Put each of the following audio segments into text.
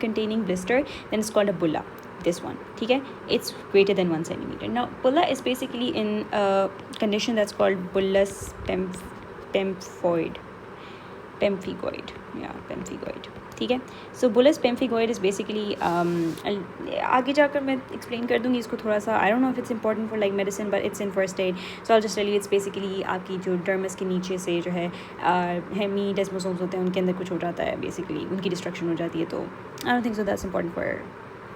containing blister, then it's called a bulla. This one, okay, it's greater than 1 centimeter. Now bulla is basically in a condition that's called bullous pemphigoid, ठीक है. So bullous pemphigoid is basically आगे जाकर मैं explain कर दूँगी इसको थोड़ा सा. I don't know if it's important for like medicine but it's in first aid. So I just tell you it's basically आपकी जो डर्मस के नीचे से जो है हेमी डेस्मोसोम्स होते हैं उनके अंदर कुछ हो जाता है, बेसिकली उनकी डिस्ट्रक्शन हो जाती है. तो I don't think so that's important for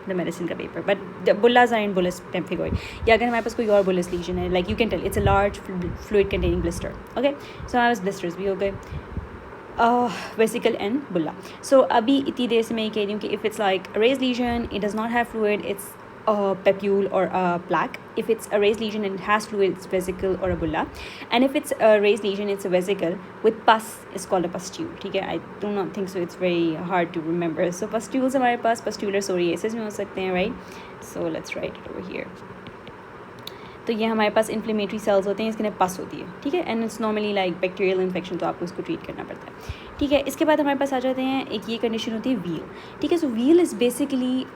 the medicine का paper. But bullae are in bullous pemphigoid. या अगर हमारे पास कोई और बुलस लीजन है, like you can tell it's a large fluid containing blister. Okay, so हमारे पास ब्लिस्टर्स भी हो गए, वेसिकल एंड बुल्ला. सो अभी इतनी देर से मैं ये कह रही हूँ कि if it's like raised lesion, it does not have fluid, it's papule or a plaque. If it's a raised lesion and it has fluid, it's vesicle or a bulla. And if it's a raised lesion, it's a vesicle with pus, is called a pustule. ठीक है, I do not think so. It's very hard to remember. So pustules हमारे पास pustular psoriasis में हो सकते हैं, right? So let's write it over here. तो ये हमारे पास इन्फ्लेमेटरी सेल्स होते हैं, इसके अंदर पस होती है, ठीक है. And it's normally like bacterial infection, तो आपको इसको ट्रीट करना पड़ता है, ठीक है. इसके बाद हमारे पास आ जाते हैं, एक ये कंडीशन होती है व्हील, ठीक है. सो व्हील इज़ बेसिकली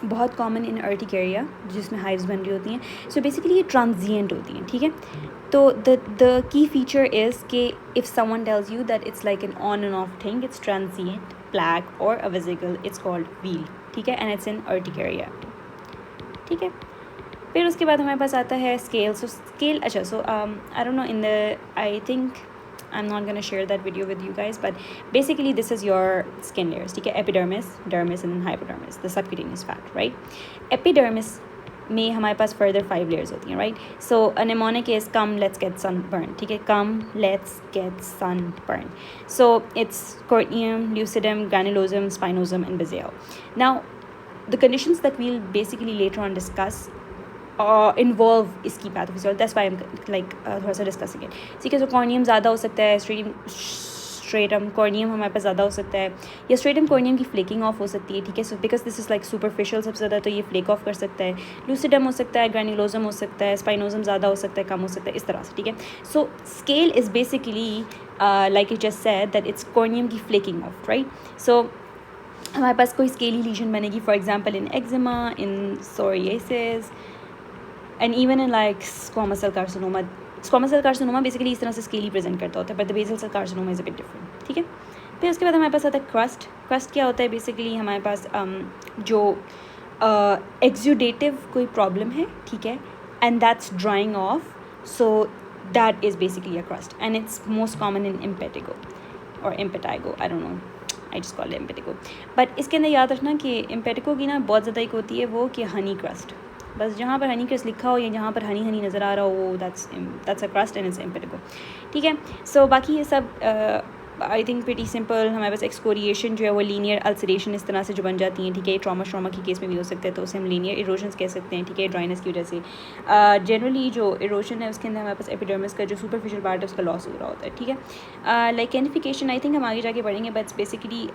बहुत कॉमन इन अर्टिकेरिया जिसमें हाइव्स बन रही होती हैं. सो बेसिकली ये ट्रांजिएंट होती हैं, ठीक है. तो द की फीचर इज़ कि if someone tells you that it's like an on end of thing, it's transient, plaque और अ वेसिकल, इट्स कॉल्ड व्हील, ठीक है. एंड इट्स इन अर्टिकेरिया, ठीक है. फिर उसके बाद हमारे पास आता है स्केल. सो स्केल, अच्छा, so I don't know in the, I think I am not gonna share that video with you guys, but basically this is your skin layers, ठीक है. Epidermis, dermis and hypodermis, the subcutaneous fat, right. Epidermis में हमारे पास further 5 layers होती हैं, right. So a mnemonic is come let's get sunburn, ठीक है. Come let's get sunburn. So it's corneum, lucidum, granulosum, spinosum and basal. Now the conditions that we'll basically later on discuss involve इसकी pathophysiology, that's why I am like थोड़ा सा discussing it, ठीक है. सो corneum ज़्यादा हो सकता है, stratum corneum हमारे पास ज़्यादा हो सकता है, या स्ट्रेटम कॉर्नियम की फ्लेकिंग ऑफ हो सकती है, ठीक है. So because this is like superficial सबसे ज़्यादा, तो ये फ्लेक ऑफ कर सकता है. लूसिडम हो सकता है, ग्रैन्युलोजम हो सकता है, स्पाइनोजम ज़्यादा हो सकता है, कम हो सकता है, इस तरह से, ठीक है. So scale is basically like it just said that it's corneum की फ्लेकिंग ऑफ, राइट. सो हमारे पास कोई स्केली लीजन बनेगी, for example in eczema, in psoriasis and even in like squamous cell carcinoma. Squamous cell carcinoma basically इस तरह से scaly present करता होता है, but the basal cell carcinoma is a bit different, ठीक है. फिर उसके बाद हमारे पास आता है क्रस्ट. क्रस्ट क्या होता है, बेसिकली हमारे पास जो एक्सुडेटिव कोई प्रॉब्लम है, ठीक है, and that's drying off, so that is basically a crust and it's most common in impetigo और impetigo, I don't know, I just call impetigo. But इसके अंदर याद रखना कि इम्पेटिगो की ना बहुत ज़्यादा एक होती है वो कि हनी क्रस्ट, बस जहाँ पर हनी क्रस्ट लिखा हो या जहाँ पर हनी हनी नज़र आ रहा हो, वो that's a crust and it's impetigo, ठीक है. सो बाकी ये सब आई थिंक प्रीटी सिंपल. हमारे पास एक्सकोरिएशन जो है वो लीनियर अल्सरेशन इस तरह से जो बन जाती हैं, ठीक है. ट्रॉमा की केस में भी हो सकता है, तो उसे हम लीनियर इरोजन्स कह सकते हैं, ठीक है, ड्राइनेस की वजह से. जनरली जो इरोजन है उसके अंदर हमारे पास एपिडर्मिस का जो सुपरफिशियल पार्ट है उसका लॉस हो रहा होता है, ठीक है. लाइक कैनिफिकेशन आई थिंक हम आगे जाके पढ़ेंगे, बट बेसिकली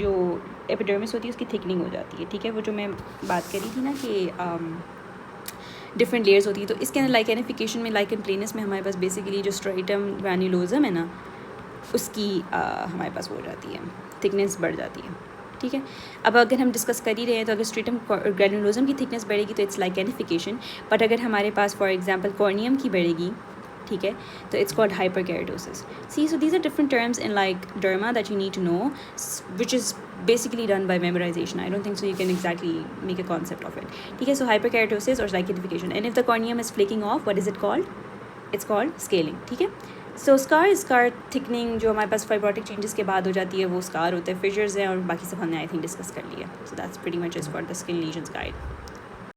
जो एपिडर्मिस होती है उसकी थिकनिंग हो जाती है, ठीक है. वो जो मैं बात करी थी ना कि डिफरेंट लेयर्स होती है, तो इसके अंदर लाइकेनिफिकेशन में, लाइकन प्लेनस में हमारे पास बेसिकली जो स्ट्रेटम ग्रैन्युलोजम है ना, उसकी हमारे पास हो जाती है, थिकनेस बढ़ जाती है, ठीक है. अब अगर हम डिस्कस कर ही रहे हैं तो अगर स्ट्रेटम ग्रैन्युलोजम की थिकनेस बढ़ेगी तो इट्स लाइकेनिफिकेशन, बट अगर हमारे पास फॉर एग्जांपल कॉर्नियम की बढ़ेगी, ठीक है, तो it's called hyperkeratosis. See, so these are different terms in like derma that you need to know, which is basically done by memorization. I don't think so you can exactly make a concept of it, ठीक है. So hyperkeratosis or lichenification, and if the corneum is flaking off, what is it called? It's called scaling, ठीक है. सो scar thickening जो हमारे पास fibrotic changes के बाद हो जाती है वो स्कार होता है, फिशर्स हैं, और बाकी सब हमने आई थिंक डिस्कस कर लिया. So that's pretty much is for the skin lesions guide.